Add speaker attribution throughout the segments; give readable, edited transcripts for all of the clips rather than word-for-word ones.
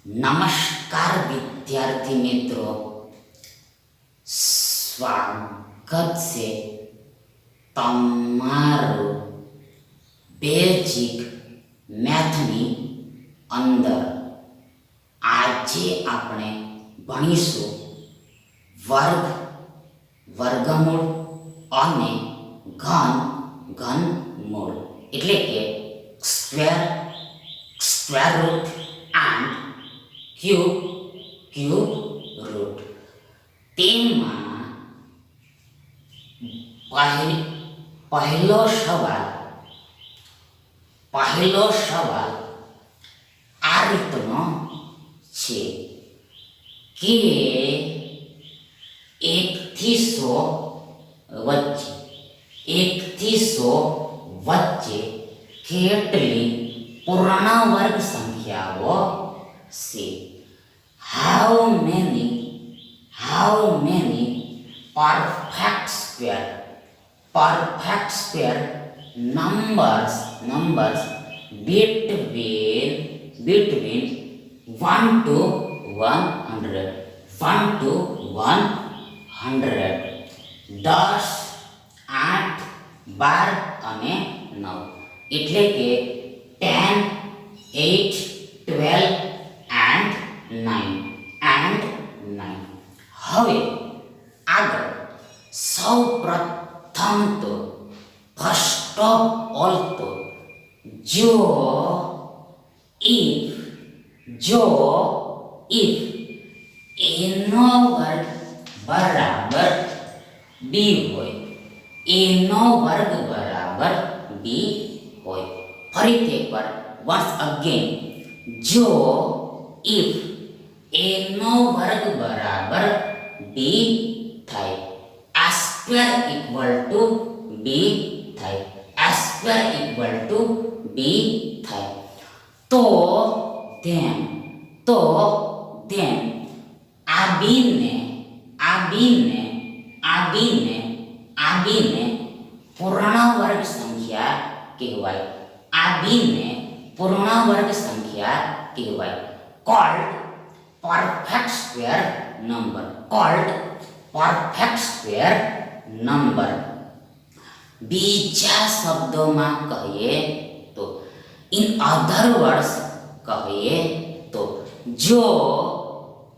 Speaker 1: નમસ્કાર વિદ્યાર્થી મિત્રો, સ્વાગત છે તમારું બેઝિક મેથની અંદર. આજે આપણે ભણીશું વર્ગ, વર્ગમૂળ અને ઘનમૂળ એટલે કે square, square root and cube root. તેમાં પહેલો સવાલ આ રીતનો છે કે 1 થી 100 વચ્ચે કેટલી પૂર્ણ વર્ગ સંખ્યાઓ છે? How many perfect square numbers between 1 to 100 10, 8, 12 અને 9 એટલે કે 10, 8, 12 and 9. હવે આગળ સૌ પ્રથમ તો ફર્સ્ટ ઓફ ઓલ તો જો if એનો વર્ગ બરાબર b હોય, એનો વર્ગ બરાબર b હોય. ફરીથી એકવાર once again, જો if એનો વર્ગ બરાબર b થાય, a square equal to b થાય, a square equal to b થાય, તો then આ b ને પૂર્ણ વર્ગ સંખ્યા કહેવાય. આ b ને પૂર્ણ વર્ગ સંખ્યા કહેવાય. called perfect square number. બીજા શબ્દોમાં કહીએ તો, in other words કહીએ તો, જો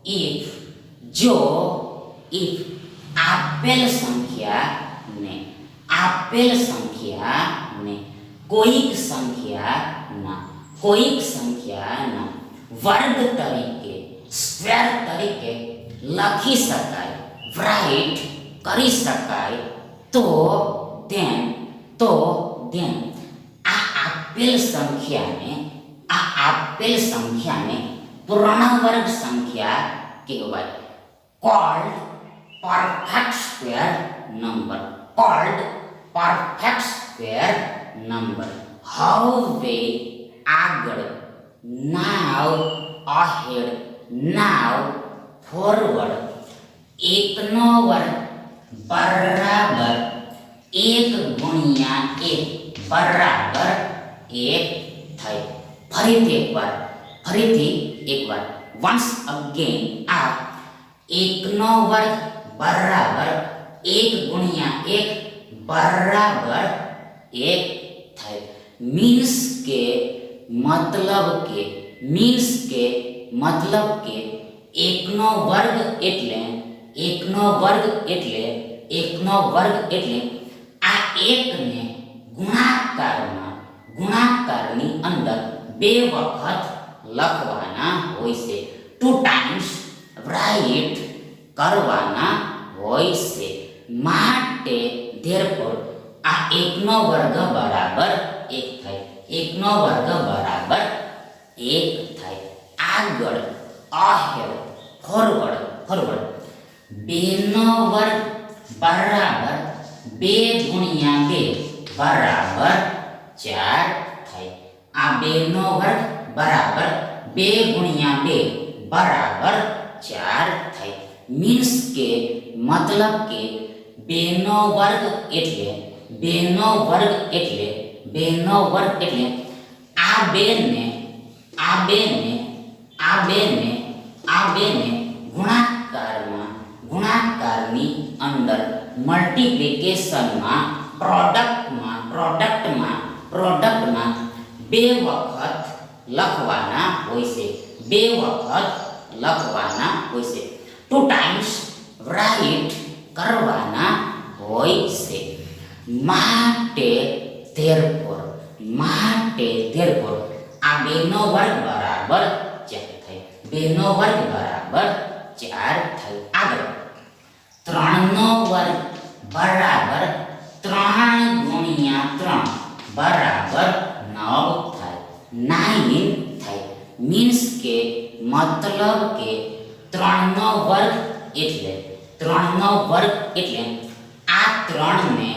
Speaker 1: if આપેલ સંખ્યાને કોઈક સંખ્યાના વર્ગ તરીકે, સ્ક્વેર તરીકે લખી શકાય, રાઈટ કરી શકાય, તો then આ આપેલ સંખ્યાને પૂર્ણ વર્ગ સંખ્યા કહેવાય. called perfect square number. હવે આગળ, now ahead, now forward. 1 નો વર્ગ બરાબર 1 ગુણ્યા 1 બરાબર 1 થાય. ફરીથી એકવાર once again, આ 1 નો વર્ગ બરાબર 1 ગુણ્યા 1 બરાબર 1 થાય. મીન્સ કે મતલબ કે 1 નો વર્ગ એટલે આ 1 ને ગુણાકારની અંદર 2 વખત લખવાના હોય છે. 2 times રાઈટ કરવાના હોય છે. માટે therefore આ 1 નો વર્ગ બરાબર 1 થાય. 1 નો વર્ગ બરાબર 1 થાય. આગળ ahead, forward. 2 નો વર્ગ બરાબર 2 ગુણ્યા 2 બરાબર 4 થાય. આ 2 નો વર્ગ બરાબર 2 ગુણ્યા 2 બરાબર 4 થાય. મીન્સ કે મતલબ કે 2 નો વર્ગ એટલે આ 2 ને મલ્ટીપ્લિકેશનમાં પ્રોડક્ટમાં બે વખત લખવાના હોય છે. બે વખત લખવાના હોય છે. 2 ટાઈમ્સ રાઈટ કરવાના હોય છે. માટે therefore આ બેનો વર્ગ બરાબર 4 થાય. બેનો વર્ગ બરાબર 4 થાય. આગળ 3નો વર્ગ બરાબર 3 ગુણ્યા 3 બરાબર 9 થાય. 9 થાય. મીન્સ કે મતલબ કે 3નો વર્ગ એટલે આ 3ને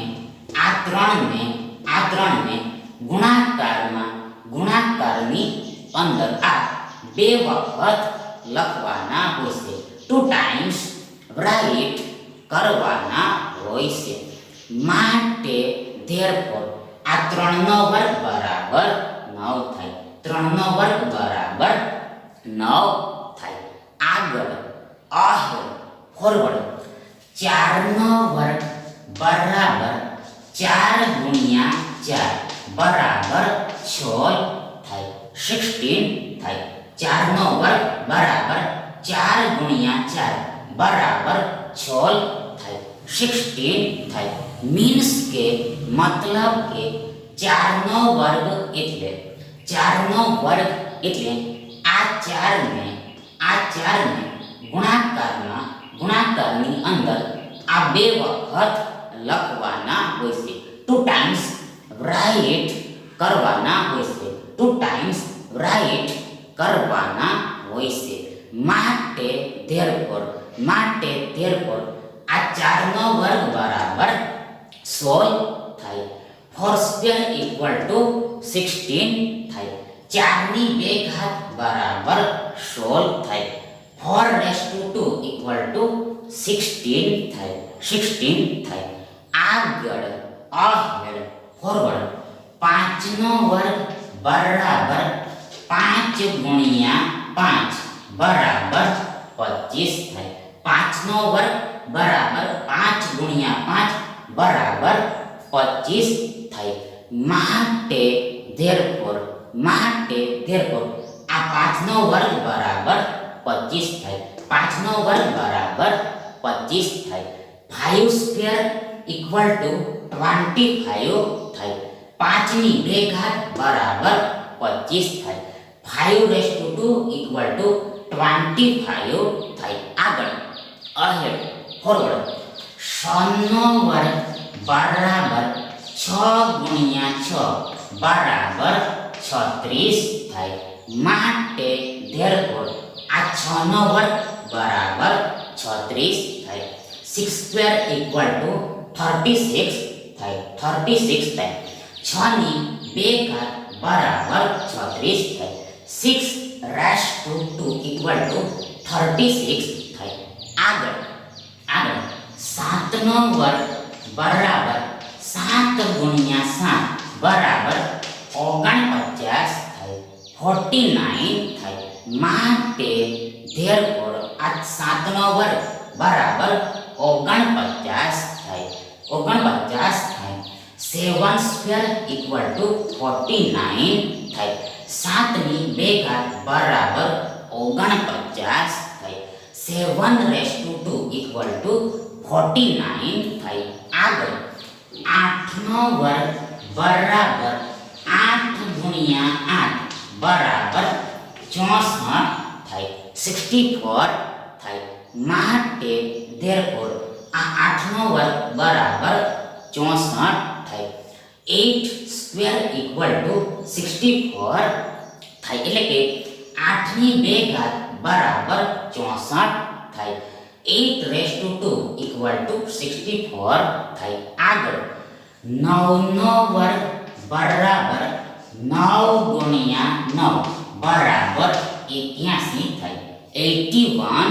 Speaker 1: ગુણાકારની અંદર આ બે વખત લખવાના હોય છે. 2 ટાઈમ્સ રાઈટ કરવાના હોય છે. માટે therefore આ 3નો વર્ગ બરાબર 9 થાય. 3નો વર્ગ બરાબર 9 થાય. આગળ ફોરવર્ડ 4નો વર્ગ બરાબર 4 ગુણ્યા 4 બરાબર 6 થાય. 16 થાય. 4નો વર્ગ બરાબર 4 ગુણ્યા 4 બરાબર 6 થાય. 16 થાય. મીન્સ કે મતલબ કે 4નો વર્ગ એટલે આ 4ને ગુણાકારની અંદર આ બે વખત લખવાના હોય છે. 2 ટાઈમ્સ રાઈટ કરવાના હોય છે. 2 ટાઈમ્સ રાઈટ કરવાના હોય છે. માટે therefore આ 4નો વર્ગ બરાબર 16 થાય. 4 સ્ક્વેર ઇક્વલ ટુ 16 થાય. 4ની 2 ઘાત બરાબર 16 થાય. 4 રેઝ ટુ 2 ઇક્વલ ટુ 16 થાય. 16 થાય. આગળ ફોરવર્ડ 5નો વર્ગ બરાબર 5 ગુણ્યા 5 બરાબર 25 થાય. 5નો વર્ગ બરાબર 5 ગુણ્યા 5 બરાબર 25 થાય. માટે therefore આ 5નો વર્ગ બરાબર 25 થાય. 5નો વર્ગ બરાબર 25 થાય. 5 સ્ક્વેર ઇક્વલ ટુ 25 થાય. 5ની 2 ઘાત બરાબર 25 થાય. 5 રેઝ ટુ 2 ઇક્વલ ટુ 25 થાય. આગળ ફોરવર્ડ 6નો વર્ગ બરાબર 6 ગુણ્યા 6 બરાબર 36 થાય. માટે therefore આ 6નો વર્ગ બરાબર 36 થાય. 6 સ્ક્વેર ઇક્વલ ટુ 36 થાય. 36 થાય. 6ની 2 ઘાત બરાબર 36 થાય. 6 રેઝ ટુ 2 ઇક્વલ ટુ 36 થાય. આગળ 7નો વર્ગ બરાબર 7 ગુણ્યા 7 બરાબર 49 થાય. 49 થાય. માટે therefore આ 7નો વર્ગ બરાબર 49 થાય. 49 થાય. 7 સ્ક્વેર ઇક્વલ ટુ 49 થાય. 7ની 2 ઘાત બરાબર 49 થાય. 7 રેઝ ટુ 2 ઇક્વલ ટુ 49 થાય. આગળ 8નો વર્ગ બરાબર 8 ગુણ્યા 8 બરાબર 64 થાય. 64 થાય. માટે therefore આ 8નો વર્ગ બરાબર 64 થાય. 8 સ્ક્વેર ઇક્વલ ટુ 64 થાય. એટલે કે 8ની 2 ઘાત બરાબર 64 થાય. 8 રેઝ ટુ 2 ઇક્વલ ટુ 64 થાય. આગળ 9નો વર્ગ બરાબર 9 ગુણ્યા 9 બરાબર 81 થાય. 81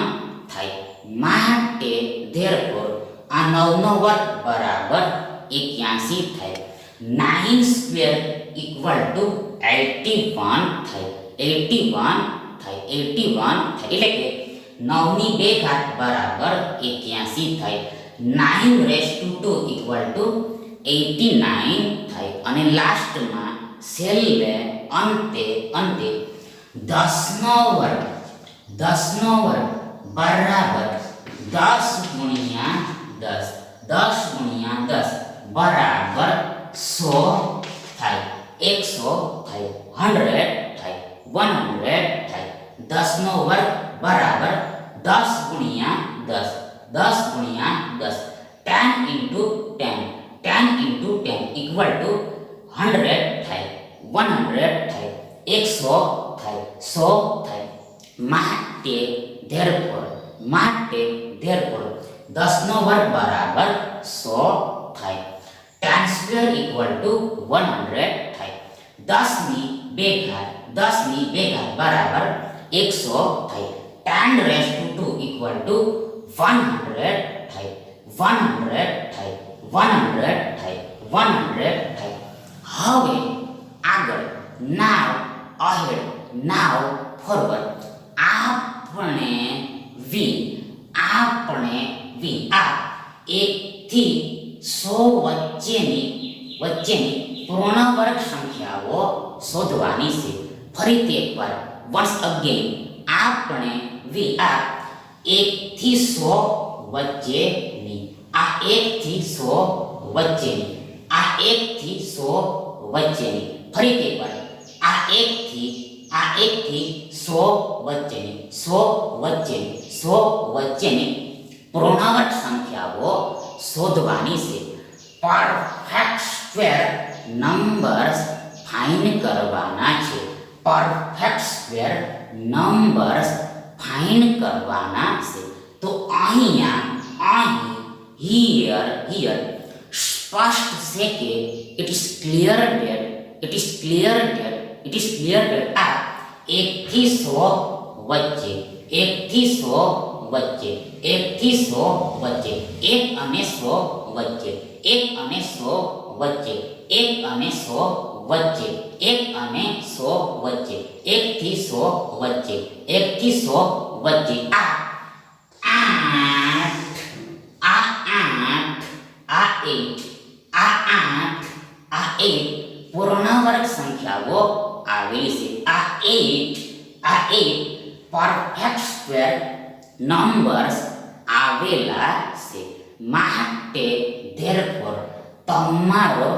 Speaker 1: થાય. માટે therefore આ 9નો વર્ગ બરાબર 81 થાય. 9 સ્ક્વેર ઇક્વલ ટુ 81 થાય. 81 થાય. 81 થાય. એટલે કે 9ની 2 ઘાત બરાબર 81 થાય. 9^2 ઇક્વલ ટુ 89 થાય. અને લાસ્ટમાં છેલ્લે અંતે 10નો વર્ગ બરાબર 10 ગુણ્યા 10 બરાબર 100 થાય. 100 થાય, 100 થાય, 100 થાય. 10નો વર્ગ બરાબર 10 ગુણ્યા 10 10 into 10 ઇક્વલ ટુ 100 થાય, 100 થાય, 100 થાય, 100 થાય. માટે therefore 10નો વર્ગ બરાબર 100 થાય. tan સ્ક્વેર ઇક્વલ ટુ 100 થાય. 10ની 2 ઘાત બરાબર 100 થાય. tan^2 ઇક્વલ ટુ 100 થાય, 100 થાય, 100 થાય, 100 થાય. હવે આગળ now ahead now forward આપણે v આ 1 થી 100 વચ્ચેની પૂર્ણ વર્ગ સંખ્યાઓ શોધવાની છે. ફરીથી એકવાર once again આપણે આ 1 થી 100 વચ્ચેની, આ 1 થી 100 વચ્ચેની, આ 1 થી 100 વચ્ચેની, ફરીથી એકવાર આ 1 થી 100 વચ્ચેની પૂર્ણ વર્ગ સંખ્યાઓ શોધવાની છે. પરફેક્ટ સ્ક્વેર નંબર્સ ફાઇન્ડ કરવાના છે. પરફેક્ટ સ્ક્વેર નંબર્સ ફાઇન્ડ કરવાના છે. તો અહીં હિયર સ્પષ્ટ છે કે ઇટ ઇઝ ક્લિયર ડેટ આ 1 થી 100 વચ્ચે, 1 થી 100 વચ્ચે, 1 થી 100 વચ્ચે, 1 અને 100 વચ્ચે, 1 અને 100 વચ્ચે, 1 અને 100 વચ્ચે, 1 અને 100 વચ્ચે, 1 થી 100 વચ્ચે, 1 થી 100 વચ્ચે. આ 8 પૂર્ણ વર્ગ સંખ્યાઓ આવેલી છે. આ 8 પરફેક્ટ સ્ક્વેર નંબર્સ આવેલા છે. માટે therefore તમારો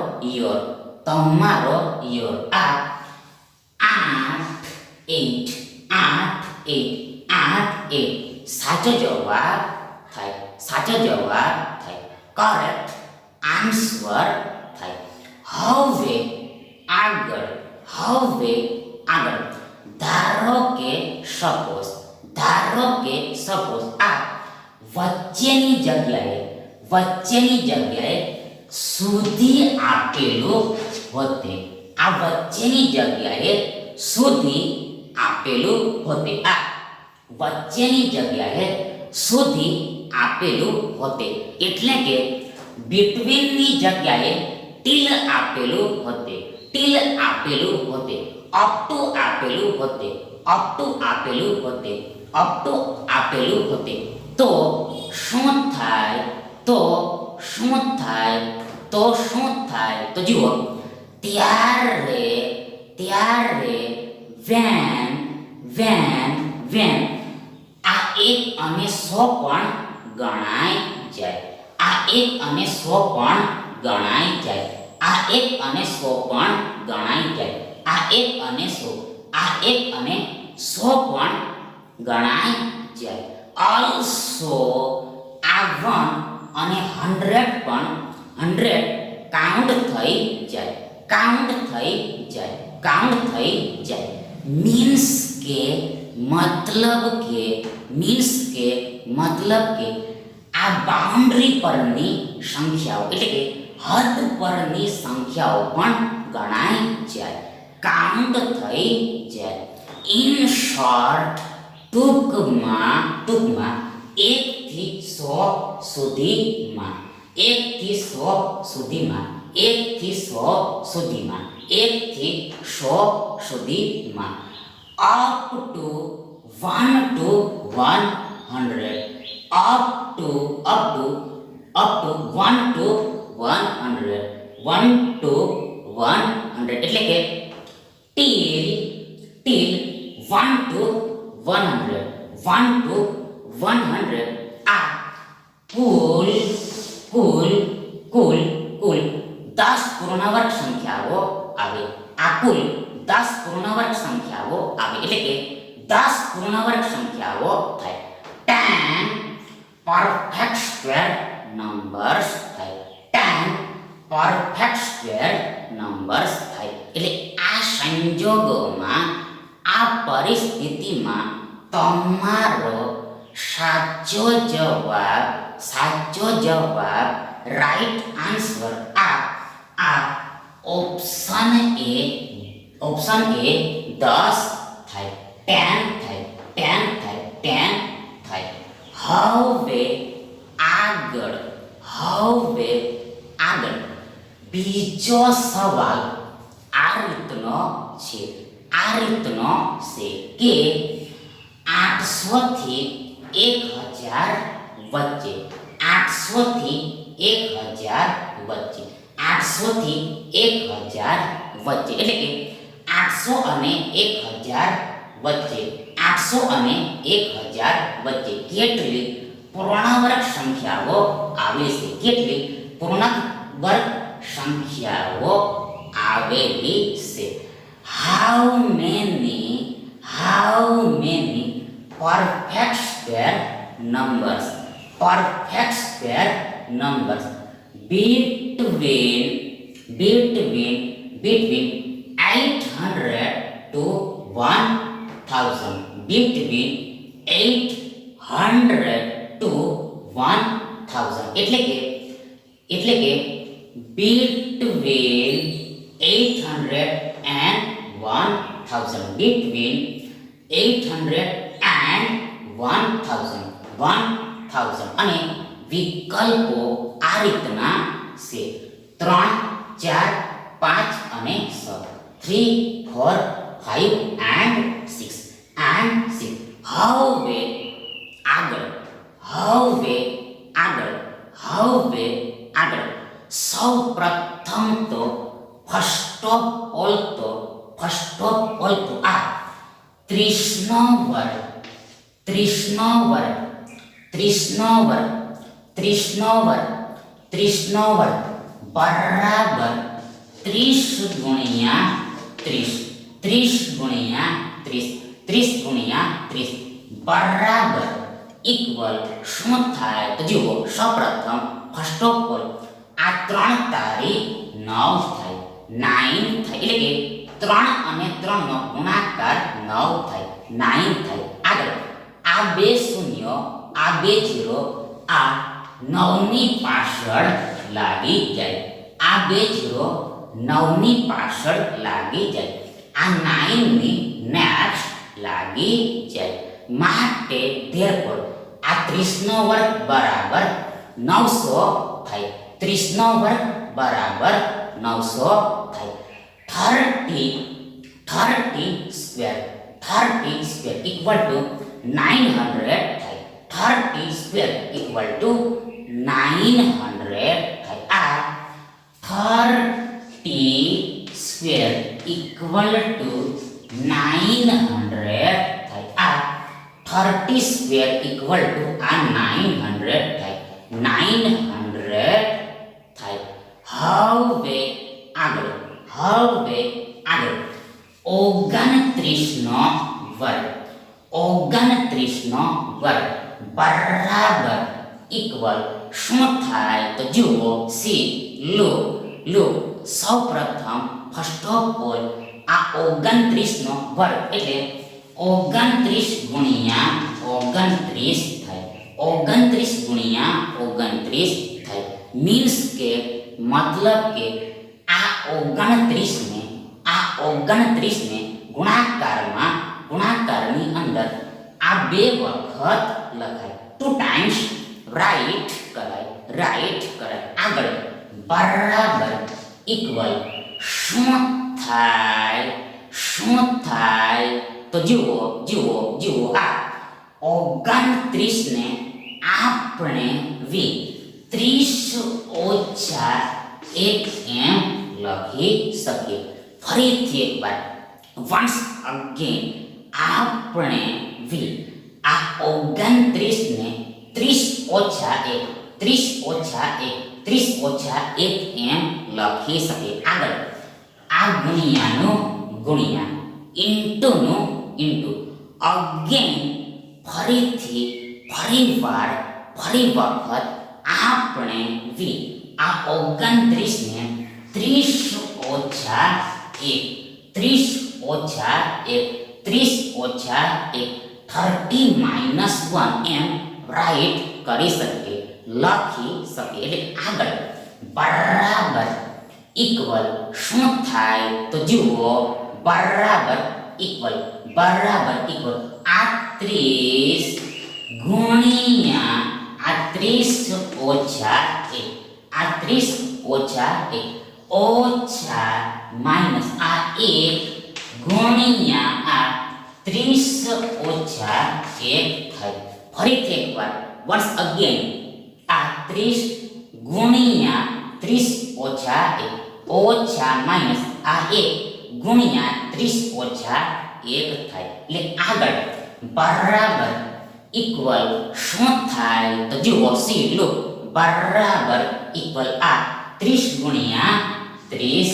Speaker 1: આ 8 સાચો જવાબ થાય. કરેક્ટ આન્સર થાય. હવે આગળ ધારો કે સપોઝ આ વચ્ચેની જગ્યાએ સુધી આપેલું હોતે, આ વચ્ચેની જગ્યાએ સુધી આપેલું હોતે, આ વચ્ચેની જગ્યાએ સુધી આપેલું હોતે, એટલે કે બિટવીનની જગ્યાએ ટીલ આપેલું હોતે, અપ ટુ આપેલું હોતે, તો શું થાય? તો જુઓ, ત્યારે when આ 1 અને 100 પણ ગણાઈ જાય, આ 1 અને 100 પણ ગણાઈ જાય, આ 1 અને 100 પણ ગણાઈ જાય, આ 1 અને 100 પણ ગણાઈ જાય. also આ 1 અને 100 પણ 100 કાઉન્ટ થઈ જાય. મીન્સ કે મતલબ કે આ બાઉન્ડ્રી પરની સંખ્યાઓ, એટલે કે હદ પરની સંખ્યાઓ પણ ગણાઈ જાય, કાઉન્ટ થઈ જાય. ઇન શોર્ટ ટૂંકમાં 1 થી 100 સુધીમાં, 1 થી 100 સુધીમાં, 1 થી 100 સુધીમાં, 1 થી 100 સુધીમાં, up to 1 to 100, up to up to 1 to 100, 1 to 100 એટલે કે till 1 to 100, 1 to 100 આ કુલ 10 પૂર્ણવર્ગ સંખ્યાઓ આવે. આ કુલ 10 પૂર્ણવર્ગ સંખ્યાઓ આવે એટલે કે 10 પૂર્ણવર્ગ સંખ્યાઓ થાય. 10 perfect square numbers થાય. 10 perfect square numbers થાય. એટલે આ સંજોગોમાં આ પરિસ્થિતિમાં તમારો સાચો જવાબ રાઈટ આન્સર આ ઓપ્શન એ 10 થાય. 10 થાય. હવે આગળ બીજો સવાલ આ રીતનો છે કે 800 થી 1000 વચ્ચે 800 થી 1000 વચ્ચે 800 થી 1000 વચ્ચે એટલે કે 800 અને 1000 વચ્ચે 800 અને 1000 વચ્ચે કેટલી પૂર્ણવર્ગ સંખ્યાઓ આવે છે? કેટલી પૂર્ણવર્ગ સંખ્યાઓ આવેલી છે? How many perfect square numbers between 800 to 1000, between 800 to 1000 એટલે કે between 800 and 1000, between 800 and 1000 અને વિકલ્પો આ રીતના છે 3, 4, 5 અને 6, 3, 4, 5 and 6. હવે આગળ સૌ પ્રથમ તો ફર્સ્ટ ઓફ ઓલ તો આ 30 નો વર્ગ બરાબર 30 ગુણ્યા 30 બરાબર ઇક્વલ શું થાય? તો જુઓ સૌપ્રથમ ફર્સ્ટ ઓફ ઓલ આ 3 તારી 9 થાય. 9 થાય એટલે કે 3 અને 3 નો ગુણાકાર 9 થાય. 9 થાય. આગળ આ બે શૂન્ય આ બે ઝીરો આ 9 ની પાછળ લાગી જાય. આ બે ઝીરો 9 ની પાછળ લાગી જાય. આ 9 ની નેક્સ્ટ લાગી જાય. માટે therefore આ 30 નો વર્ગ બરાબર 900 થાય. 30 નો વર્ગ બરાબર 900 થાય. 30 square equal to 900 થાય. 30 square equal to 900 થાય. આ 30 square equal to 900 થાય. આ 30 square equal to આ 900 થાય. 900 થાય. હવે આગળ 29 નો વર્ગ બરાબર ઇક્વલ શું થાય? તો જુઓ સી લુક સૌપ્રથમ ફર્સ્ટ ઓફ ઓલ આ 29 નો વર્ગ એટલે 29 ગુણ્યા 29 થાય. 29 ગુણ્યા 29 થાય. મીન્સ કે મતલબ કે આ 29 ને ગુણાકારની અંદર આ બે વખત લખાય. 2 times રાઈટ કરાય. આગળ બરાબર ઇક્વલ શું થાય? તો જુઓ આ 29 ને આપણે 30 ઓછા 1 એમ લખી શકીએ. ફરીથી એકવાર વન્સ અગેન આપણે આ 29 ને 30 ઓછા 1 30 ઓછા 1 30 ઓછા 1 એમ લખી શકીએ. આગળ આ ગુણ્યાનું ગુણ્યા ઇન્ટુનું ઇન્ટુ અગેન ફરી વખત આપણે આ 29 ને 30 ઓછા 1 30 ઓછા 1 30 ઓછા 1 30 માઇનસ 1 એમ રાઈટ કરી શકીએ, લખી શકીએ. એટલે આગળ બરાબર ઇક્વલ શું થાય તો જુઓ, બરાબર ઇક્વલ આ 30 ગુણ્યા આ 30 ઓછા 1 આ 30 ઓછા 1 ઓછા માઇનસ આ 1 ગુણ્યા આ 30 ઓછા 1 થાય. ફરીથી એકવાર વન્સ અગેન આ 30 ગુણ્યા 30 ઓછા 1 ઓછા માઇનસ આ 1 ગુણ્યા 30 ઓછા 1 થાય. એટલે આગળ બરાબર ઇક્વલ શું થાય તો જુઓ, સી લો, બરાબર ઇક્વલ આ 30 ગુણ્યા 30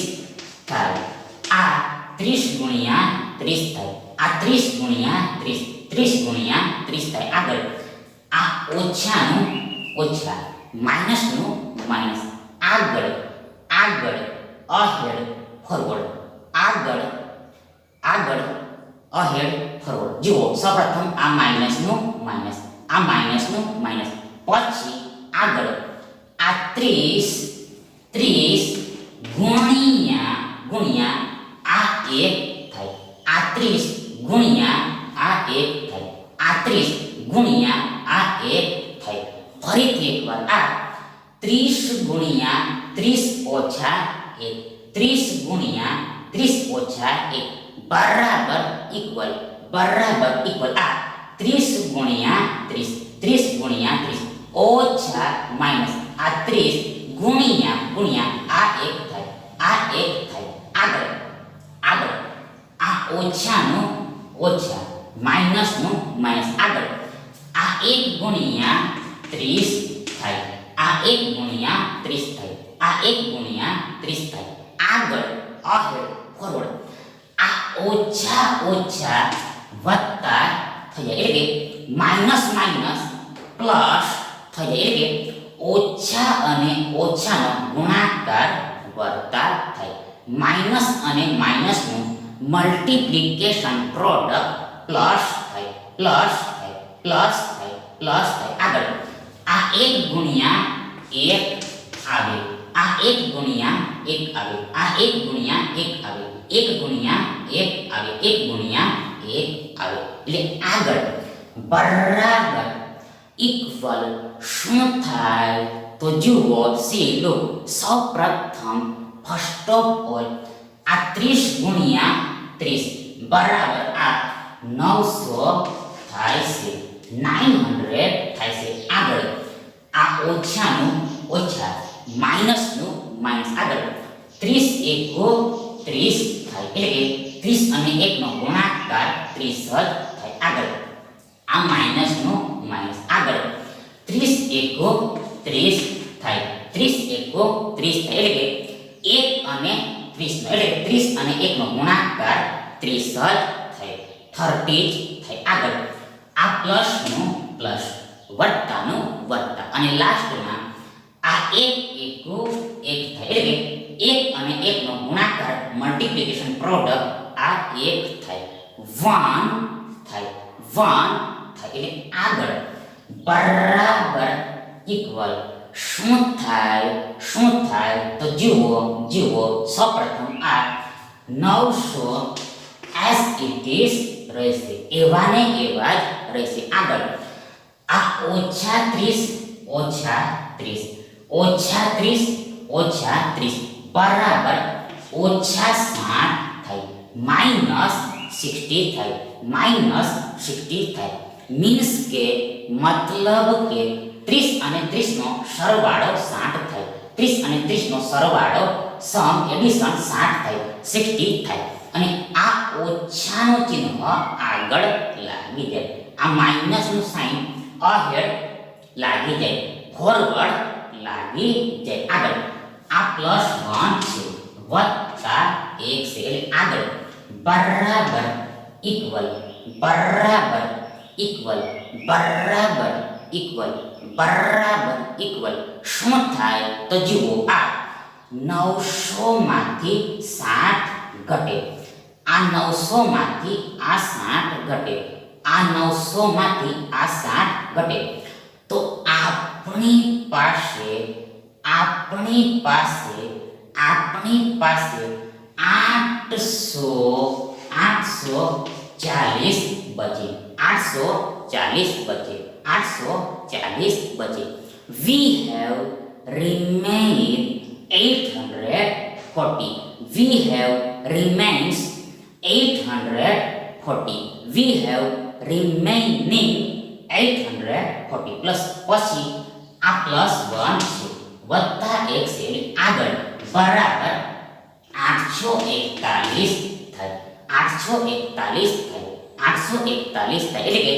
Speaker 1: થાય. આ 30 ગુણ્યા 30 થાય. આ 30 ગુણ્યા 30 30 ગુણ્યા 30 થાય. આગળ આ ઓછાનું ઓછા માઇનસનું માઇનસ. આગળ અહેડ ફોરવર્ડ. આગળ અહેડ ફોરવર્ડ. જુઓ, સૌપ્રથમ આ માઇનસનું માઇનસ, આ માઇનસનું માઇનસ, પછી આગળ આ 30 ગુણ્યા આ 1 થાય. આ 30 ગુણ્યા આ 1 થાય. આ 30 ગુણ્યા આ 1 થાય. ફરીથી એકવાર આ 30 ગુણ્યા 30 ઓછા 1 30 ગુણ્યા 30 ઓછા 1 બરાબર ઇક્વલ આ 30 ગુણ્યા 30 ગુણ્યા 30 ઓછા માઇનસ આ 30 ગુણ્યા આ 1 થાય. આ 1 થાય. આગળ આ ઓછાનું ઓછા માઇનસનું માઇનસ. આગળ આ 1 ગુણ્યા 30 થાય. આ 1 ગુણ્યા 30 થાય. આ 1 ગુણ્યા 30 થાય. આગળ અહેડ ફોરવર્ડ. આ ઓછા વત્તા થઈ જાય, એટલે કે માઇનસ પ્લસ થઈ જાય, એટલે કે ઓછા અને ઓછાનો ગુણાકાર વત્તા થાય. માઇનસ અને માઇનસનું મલ્ટીપ્લિકેશન પ્રોડક્ટ પ્લસ થાય. આગળ આ 1 ગુણ્યા 1 આવે. આ 1 ગુણ્યા 1 આવે. આ 1 ગુણ્યા 1 આવે. 1 ગુણ્યા 1 આવે. 1 ગુણ્યા 1 આવે. એટલે આગળ બરાબર ઇક્વલ શું થાય તો જુઓ, સી લો, સૌપ્રથમ ફર્સ્ટ ઓફ ઓલ આ 30 ગુણ્યા 30 બરાબર આ 900 થાય છે, 900 થાય છે. આગળ આ ઓછાનું ઓછા માઇનસનું માઇનસ. આગળ 30 એકો 30 થાય, એટલે કે 30 અને 1 નો ગુણાકાર 30 જ થાય. આગળ આ માઇનસનું માઇનસ. આગળ 30 એકો 30 થાય. 30 એકો 30 થાય, એટલે કે 1 અને 30 નો, એટલે 30 અને 1 નો ગુણાકાર 30 જ થાય. 30 જ થાય. આગળ આ પ્લસનું પ્લસ, વત્તાનું વત્તા, અને લાસ્ટમાં આ 1 એકો 1 થાય, એટલે કે 1 અને 1 નો ગુણાકાર મલ્ટીપ્લિકેશન પ્રોડક્ટ આ 1 થાય. 1 થાય. એટલે આગળ બરાબર ઇક્વલ શું થાય તો જુઓ, સૌપ્રથમ આ 900 એઝ ઇટ ઇઝ રહેશે, એવા ને એવા જ રહેશે. આગળ આ ઓછા 30 બરાબર ઓછા 60 થાય. માઇનસ 60 થાય. મીન્સ કે મતલબ કે 30 અને 30 નો સરવાળો 60 થાય. 30 અને 30 નો સરવાળો સમ એડિશન 60 થાય, 60 થાય. અને આ ઓછાનું ચિહ્ન આગળ લાગી જાય. આ માઇનસનું સાઇન અહેડ લાગી જાય, ફોરવર્ડ લાગી જાય. આગળ આ +1 છે વત્તા 1 છે એટલે આગળ બરાબર ઇક્વલ બરાબર ઇક્વલ બરાબર ઇક્વલ બરાબર ઇક્વલ શું થાય તો જુઓ આ 900 માંથી 60 ઘટે. આ 900 માંથી આ 60 ઘટે. આ 900 માંથી આ 60 ઘટે. તો આપણી પાસે 840 બચે. 840 બચે. 840 બચે. We have remained 840. We have remains 840. We have remaining 840 plus પછી આ +1 છે વત્તા 1 છે એટલે આગળ બરાબર 841 થાય. 841 થાય. 841 થાય એટલે કે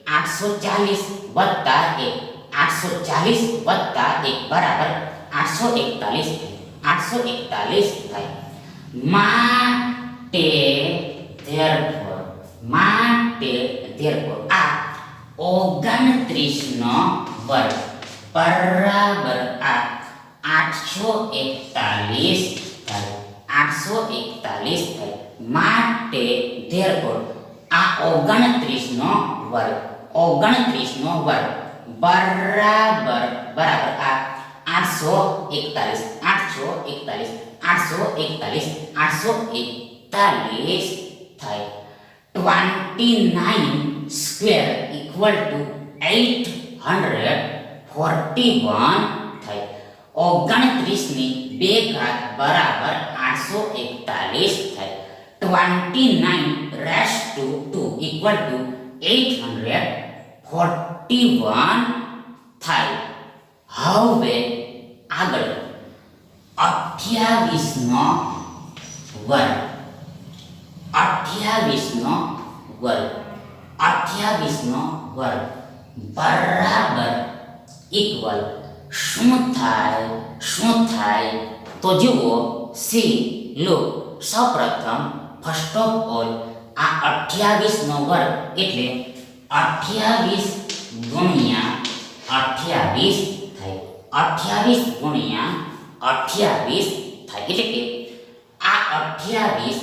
Speaker 1: 840 વત્તા 1. 840 વત્તા 1 બરાબર 841 થાય. 841 થાય. માટે therefore આ 29 નો વર્ગ બરાબર આ 841 થાય. 841 થાય. માટે therefore આ 29 નો વર્ગ 29 નો વર્ગ બરાબર આ 841 થાય. 29 square equal to 841 થાય. 29 ની 2 ઘાત બરાબર 841 થાય. 29 raised to 2 equal to 841 થાય. હવે આગળ 28 નો વર્ગ 28 નો વર્ગ 28 નો વર્ગ બરાબર ઇક્વલ શું થાય તો જુઓ સી લો સૌપ્રથમ ફર્સ્ટ ઓફ ઓલ આ 28 નો વર્ગ એટલે 28 ગુણ્યા 28 થાય. 28 ગુણ્યા 28 થાય એટલે કે આ 28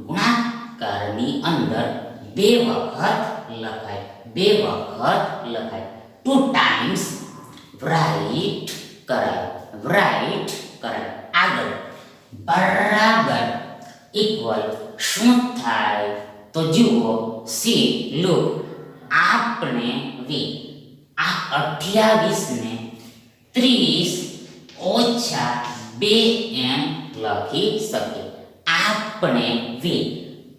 Speaker 1: ગુણાકારની અંદર 2 વખત લખાય. 2 times write કરાય. આગળ બરાબર ઇક્વલ શું થાય તો જુઓ સી લુક આપણે આ 28 ને 30 ઓછા 2m લખી શકીએ. આપણે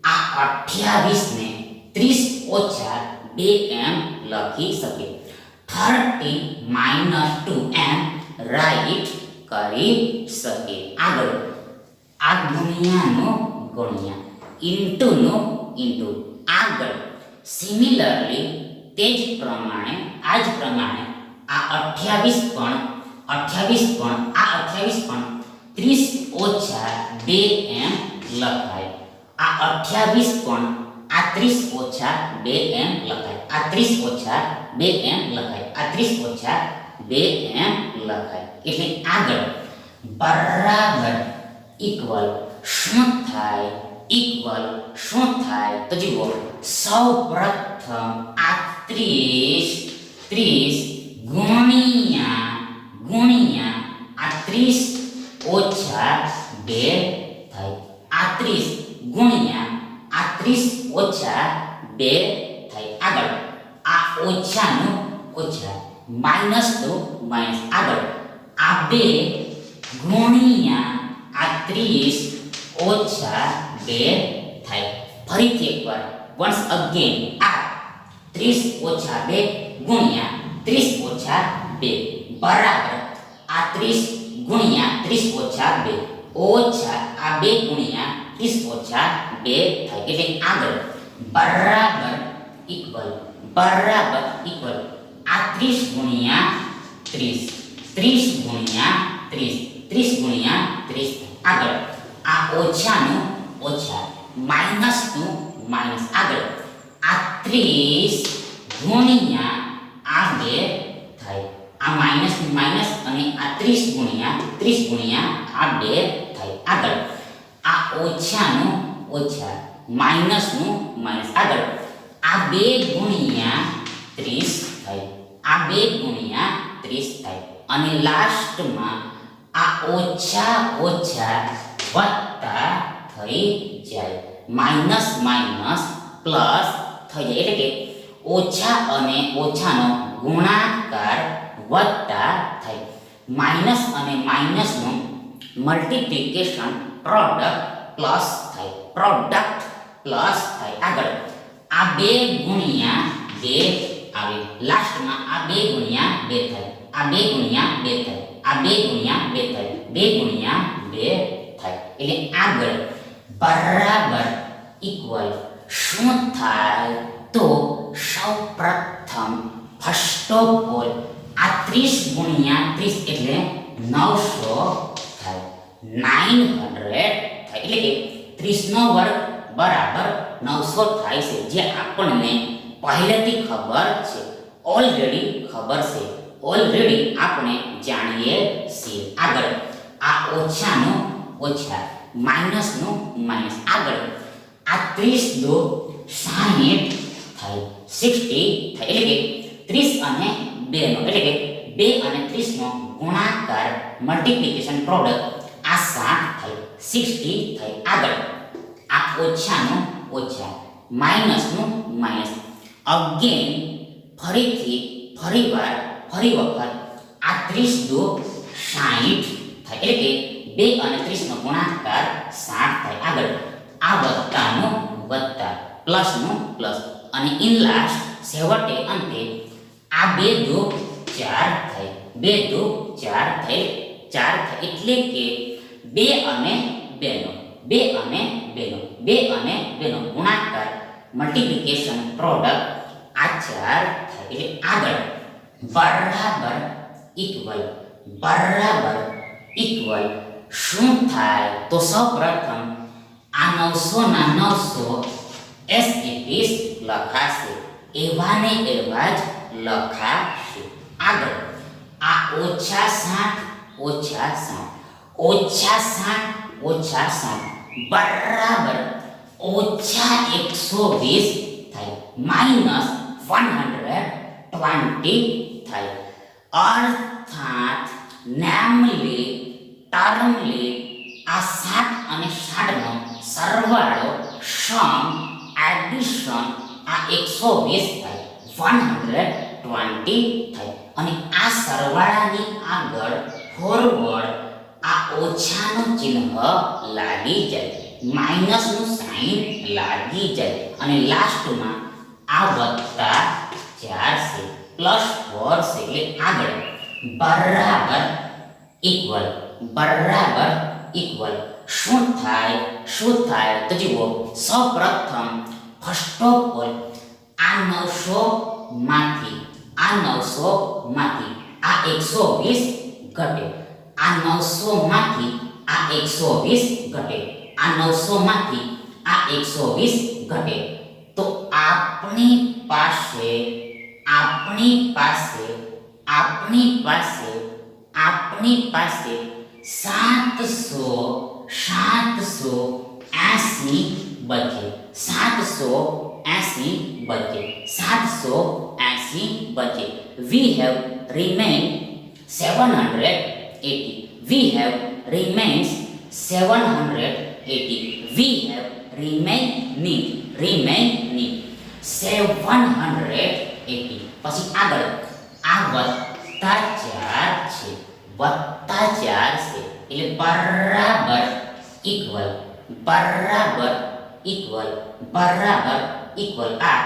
Speaker 1: આ 28 ને 30 ઓછા 2m લખી શકીએ. 30 minus 2m રાઈટ કરી શકીએ. આગળ આ ગુણ્યાનો ગુણ્યા ઇન્ટુનો ઇન્ટુ. આગળ સિમિલરલી તે જ પ્રમાણે આ 28 પણ 30 ઓછા 2m લખાય. આ 28 પણ આ 30 ઓછા 2m લખાય. આ 30 ઓછા 2m લખાય. આ 30 ઓછા 2m લખાય. એટલે આગળ બરાબર ઇક્વલ શું થાય તો જુઓ સૌપ્રથમ આ 30 ગુણ્યા આ 30 ઓછા 2 થાય. આ 30 ગુણ્યા આ 30 ઓછા 2 થાય. આગળ આ ઓછાનું ઓછા માઇનસનું માઇનસ. આગળ આ 2 ગુણ્યા આ 30 ઓછા 2 થાય. ફરીથી એકવાર વન્સ અગેન આ 30 ઓછા 2 ગુણ્યા 30 ઓછા 2 બરાબર આ 30 ગુણ્યા 30 ઓછા 2 ઓછા આ 2 ગુણ્યા 30 ઓછા 2 થાય એટલે આગળ બરાબર ઇક્વલ આ 30 ગુણ્યા 30 30 ગુણ્યા 30 30 ગુણ્યા 30 આગળ આ ઓછાનું ઓછા માઈનસનું માઈનસ આગળ આ 30 ગુણ્યા આ 2 થાય આ માઈનસ માઈનસ અને આ 30 ગુણ્યા આ 2 થાય આગળ આ ઓછાનું ઓછા માઈનસનું માઈનસ આગળ આ 2 ગુણ્યા 30 થાય આ 2 ગુણ્યા 30 થાય અને લાસ્ટમાં આ ઓછા ઓછા વત્તા થઈ જાય માઈનસ માઈનસ પ્લસ થઈ જાય એટલે કે ઓછા અને ઓછાનો ગુણાકાર વત્તા થાય માઈનસ અને માઈનસનું મલ્ટીપ્લિકેશન પ્રોડક્ટ પ્લસ થાય આગળ આ 2 ગુણ્યા 2 આવે લાસ્ટમાં આ 2 ગુણ્યા 2 થાય આ 2 ગુણ્યા 2 થાય આ 2 ગુણ્યા 2 થાય 2 ગુણ્યા 2 થાય એટલે આગળ બરાબર ઇક્વલ શું થાય તો સૌપ્રથમ ફર્સ્ટ ઓફ ઓલ આ 30 ગુણ્યા 30 એટલે 900 થાય 900 થાય એટલે કે 30 નો વર્ગ બરાબર 900 થાય છે જે આપણને પહેલેથી ખબર છે ઓલરેડી આપણે જાણીએ છીએ આગળ આ ઓછાનું ઓછા માઈનસનું માઈનસ આગળ આ 30 દો 60 થાય 60 થાય એટલે કે 30 અને 2 નો એટલે કે 2 અને 30 નો ગુણાકાર મલ્ટીપ્લિકેશન પ્રોડક્ટ આ 60 થાય 60 થાય આગળ આ ઓછાનું ઓછા માઈનસનું માઈનસ અગેન ફરી વખત આ 30 દો 60 થાય એટલે કે 2 અને 30 નો ગુણાકાર 60 થાય આગળ આ વત્તાનું વત્તા પ્લસનું પ્લસ અને ઇન લાસ્ટ છેવટે અંતે આ 2 દો 4 થાય 2 દો 4 થાય એટલે કે 2 અને 2 નો ગુણાકાર મલ્ટીપ્લિકેશન પ્રોડક્ટ આ 4 થાય એટલે આગળ બરાબર ઇક્વલ શું થાય તો સૌપ્રથમ આ 900 ના 900 એસ ઇટ ઇઝ લખાશે એવા ને એવા જ લખાશે આગળ આ ઓછા 60 બરાબર ઓછા 120 થાય માઈનસ 120 થાય અર્થાત ટર્મલી આ 60 અને 60 નો સરવાળો સમ એડિશન આ 120 થાય 120 થાય અને આ સરવાળાની આગળ ફોરવર્ડ આ ઓછાનું ચિહ્ન લાગી જાય માઈનસનું સાઇન લાગી જાય અને લાસ્ટમાં આ વત્તા 4 છે પ્લસ 4 છે એટલે આગળ બરાબર ઇક્વલ શું થાય તો જુઓ સૌપ્રથમ ફર્સ્ટ ઓફ ઓલ આ 900 માંથી આ 120 ઘટે આ 900 માંથી આ 120 ઘટે આ 900 માંથી આ 120 ઘટે તો આપણી પાસે 780 બચે 780 બચે we have remained 780 we have remains 780 we have remaining 780 પછી આગળ આ વત્તા 4 છે એટલે બરાબર ઇક્વલ આ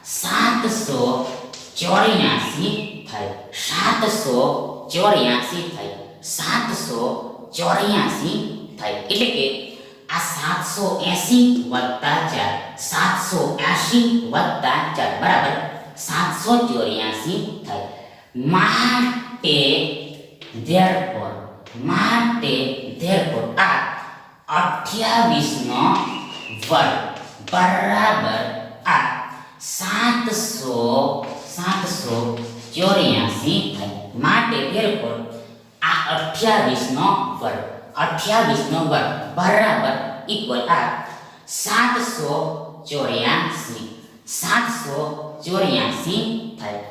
Speaker 1: 740 784 થાય, 784 થાય, 784 થાય. એટલે કે આ 780 વત્તા 4, 780 વત્તા 4 બરાબર 784 થાય. માટે therefore આ 28 નો વર્ગ બરાબર આ 784 થાય. માટે therefore આ 28 નો વર્ગ બરાબર ઇક્વલ આ 784 થાય.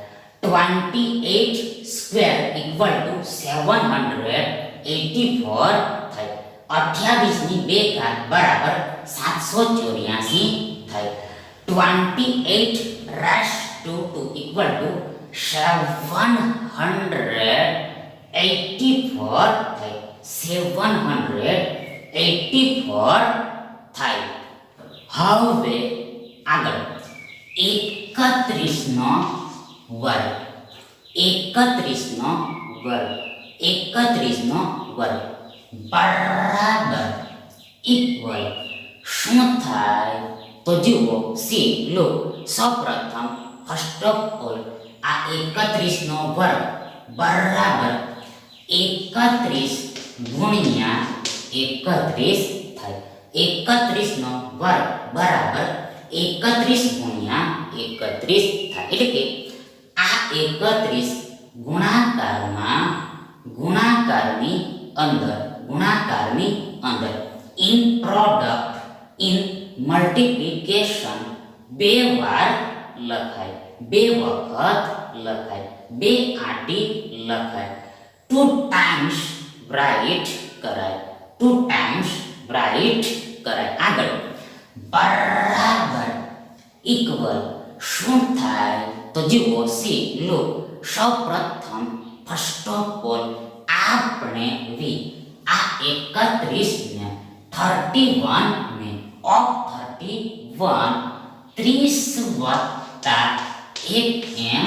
Speaker 1: 28 સ્ક્વેર ઇક્વલ ટુ 784 થાય. 28 ની 2 ઘાત બરાબર 784 થાય. 28 રેશ ટુ 2 ઇક્વલ ટુ 784 થાય. 784 થાય. હવે આગળ 31 નો વર્ગ 31 નો વર્ગ બરાબર ઇક્વલ શું થાય? તો જુઓ સી લો સૌપ્રથમ ફર્સ્ટ ઓફ ઓલ આ 31 નો વર્ગ બરાબર 31 ગુણ્યા 31 થાય. 31 નો વર્ગ બરાબર 31 ગુણ્યા 31 થાય. એટલે કે આ 31 ગુણાકારની અંદર ઇન પ્રોડક્ટ ઇન મલ્ટીપ્લિકેશન બે વાર લખાય, બે વખત લખાય, બે આટી લખાય. 2 ટાઈમ્સ રાઇટ કરાય. આગળ બરાબર ઇક્વલ શું થાય? તો જુઓ સી લો સૌપ્રથમ ફર્સ્ટ ઓફ ઓલ આપણે આ 31 ને 31 ને ઓફ 31 30 વત્તા 1 એમ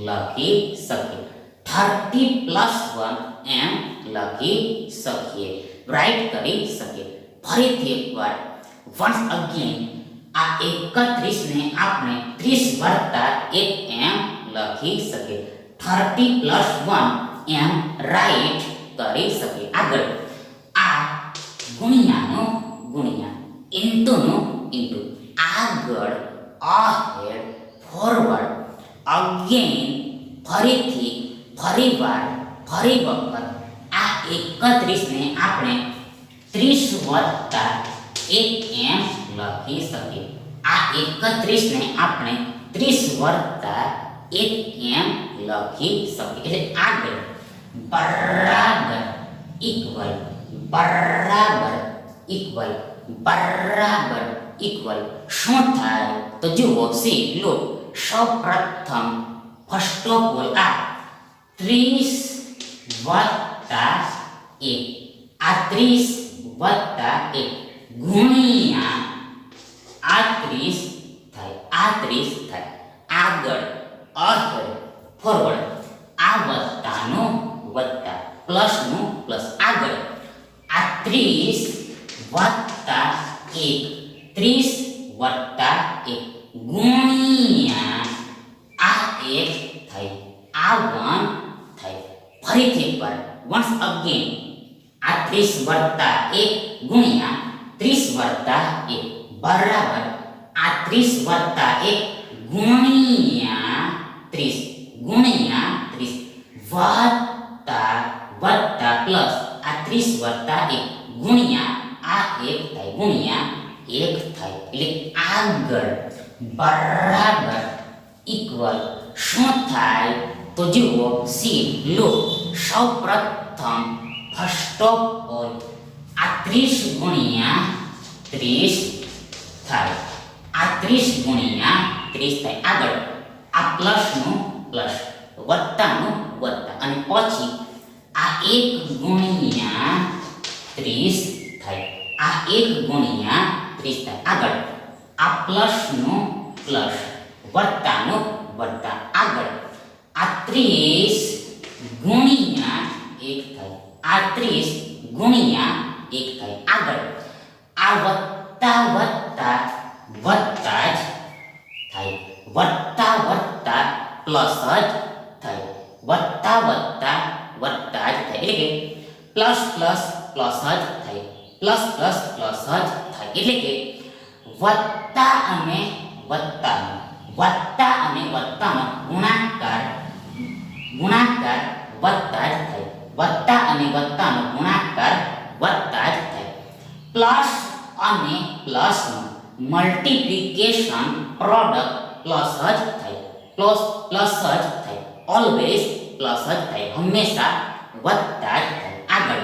Speaker 1: લખી શકીએ. 30 પ્લસ 1 એમ લખી શકીએ, રાઈટ કરી શકીએ. ફરીથી એકવાર વન્સ અગેન આ 31 ને આપણે 30 વત્તા 1 એમ લખી શકીએ. 30 પ્લસ 1 એમ રાઈટ કરી શકીએ. આગળ આ ગુણ્યાનું ગુણ્યા, ઇન્ટુનું ઇન્ટુ, આગળ અહેડ ફોરવર્ડ અગેન ફરી વખત આ 31 ને આપણે 30 વત્તા 1 એમ લખી શકીએ. આ 31 ને આપણે 30 વત્તા 1 એમ લખી શકીએ. એટલે આગળ બરાબર ઇક્વલ શું થાય? તો જુઓ સી લો સૌપ્રથમ ફર્સ્ટ ઓફ ઓલ આ 30 વત્તા 1 આ 30 વત્તા 1 ગુણ્યા આ 30 થાય. આગળ અહેડ ફોરવર્ડ આ વત્તાનું વત્તા પ્લસનું પ્લસ. આગળ આ 30 વત્તા 1 30 વત્તા 1 ગુણ્યા આ 1 થાય, આ 1 થાય. ફરીથી એકવાર વન્સ અગેન આ 30 વત્તા 1 ગુણ્યા 30 વત્તા 1 બરાબર આ 30 વત્તા 1 ગુણ્યા 30 વત્તા પ્લસ આ 30 વત્તા 1 ગુણ્યા આ 1 થાય, ગુણ્યા 1 થાય. એટલે આગળ બરાબર ઇક્વલ શું થાય? તો જુઓ સી લો સૌપ્રથમ ફર્સ્ટ ઓફ ઓલ આ 30 ગુણ્યા 30 થાય, આ 30 ગુણ્યા 30 થાય. આગળ આ પ્લસનું પ્લસ વત્તાનું વત્તા અને પછી આ 1 ગુણ્યા 30 થાય, આ 1 ગુણ્યા 30 થાય. આગળ આ પ્લસનું પ્લસ વત્તાનું વત્તા. આગળ 30 ગુણ્યા 1 થાય. આ 30 ગુણ્યા 1 થાય. આગળ આ વત્તા વત્તા વત્તા જ થાય. વત્તા વત્તા પ્લસ જ થાય. વત્તા વત્તા વત્તા જ થાય. એટલે કે પ્લસ પ્લસ પ્લસ જ થાય. પ્લસ પ્લસ પ્લસ જ થાય. એટલે કે વત્તા અને વત્તાનો ગુણાકાર વત્તા જ થાય. વત્તા અને વત્તાનો ગુણાકાર વત્તા જ થાય. પ્લસ અને પ્લસનો મલ્ટીપ્લિકેશન પ્રોડક્ટ પ્લસ જ થાય. પ્લસ જ થાય. ઓલવેઝ પ્લસ જ થાય. હંમેશા વત્તા જ થાય. આગળ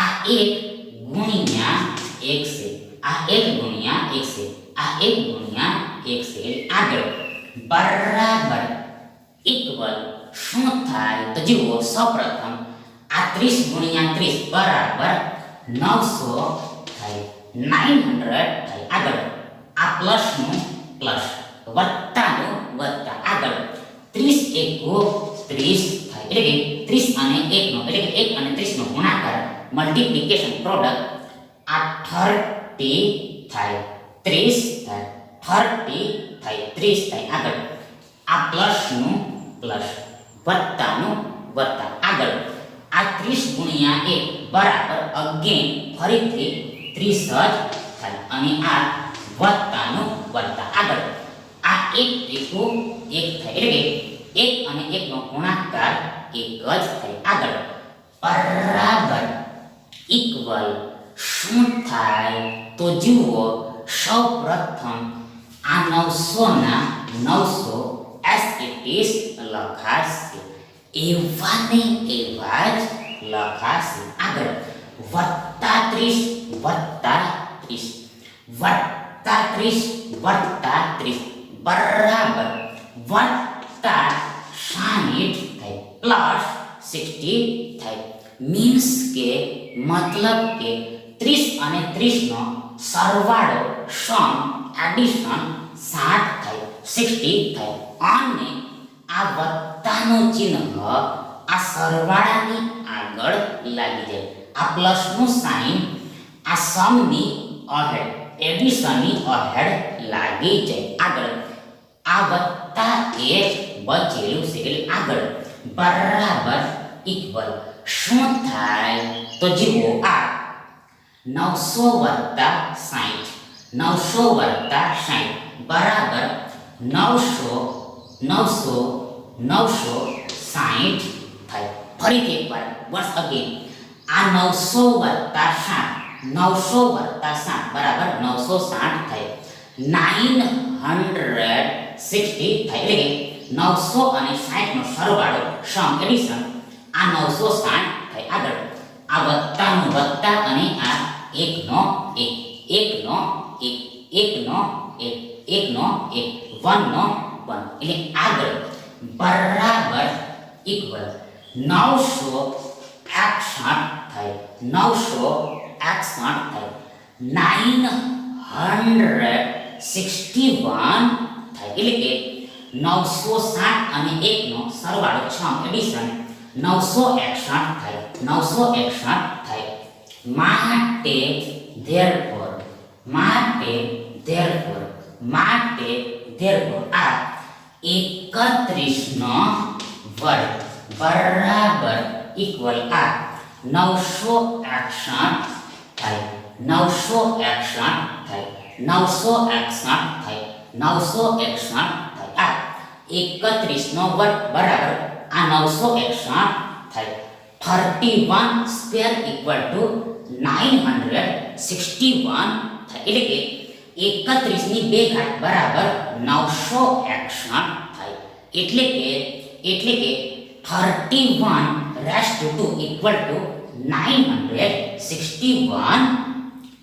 Speaker 1: આ 1 ગુણ્યા 1 છે. આ 1 ગુણ્યા 1 છે. આ 1 ગુણ્યા 1 છે. આગળ બરાબર ઇક્વલ શું થાય તો જુઓ. સૌપ્રથમ આ 30 ગુણ્યા 30 બરાબર 900 થાય. 900 થાય. આગળ આ પ્લસનું પ્લસ વત્તાનું વત્તા. આગળ 30 એકુ 30 થાય. એટલે કે 30 અને 1 નો એટલે કે 1 અને 30 નો ગુણાકાર મલ્ટીપ્લિકેશન પ્રોડક્ટ આ 30 થાય. 30 થાય. 30 થાય. 30 થાય. આગળ આ પ્લસનું પ્લસ વત્તાનું વત્તા. આગળ આ 30 ગુણ્યા 1 બરાબર અગેન ફરીથી 30 જ થાય. અને આ વત્તાનું વત્તા. આગળ આ 1 એકુ 1 થાય. એટલે કે 1 અને 1 નો ગુણાકાર 1 જ થાય. આગળ બરાબર ઇક્વલ શું થાય તો જુઓ. સૌપ્રથમ આ 900 ના 900 as it is લખાશે. એવા ને એવા જ લખાશે. આગળ વત્તા 30 વત્તા 30 વત્તા 30 વત્તા 30 બરાબર વત્તા 60 થાય. પ્લસ 60 થાય. મીન્સ કે મતલબ કે 30 અને 30 નો સરવાળો સમ એડિશન 60 થાય. 60 થાય. અને આ વત્તાનું ચિહ્ન આ સરવાળાની આગળ લાગી જાય. આ પ્લસનું સાઇન આ સમની અહેડ એડિશનની અહેડ લાગી જાય. આગળ આ વત્તા 1 બચેલું છે. એટલે આગળ બરાબર ઇક્વલ શું થાય તો જુઓ. આ 900 + 60 900 + 60 બરાબર 960 થાય. ફરીથી એકવાર વન્સ અગેન આ 900 + 60 બરાબર 960 થાય. 960 થાય. એટલે કે 900 અને 60 નો સરવાળો સમ એડિશન આ 960 થાય. આગળ આ વત્તાનું વત્તા અને આ 1 નો 1 1 નો 1 1 નો 1 1 નો 1 1 નો 1 એટલે આગળ બરાબર ઇક્વલ 961 થાય. 961 થાય. 961 થાય. એટલે કે 960 અને 1 નો સરવાળો સમ એડિશન 961 થાય. 961 થાય. માટે therefore આ 31 નો વર્ગ બરાબર ઇક્વલ આ 961 થાય. 961 થાય. 961 થાય. 961 થાય. આ 31 નો વર્ગ બરાબર આ 961 થાય. 31 સ્ક્વેર ઇક્વલ ટુ 961 થાય. એટલે કે 31 ની 2 ઘાત બરાબર 961 થાય. એટલે કે 31 રેસ્ટ ટુ ઇક્વલ ટુ 961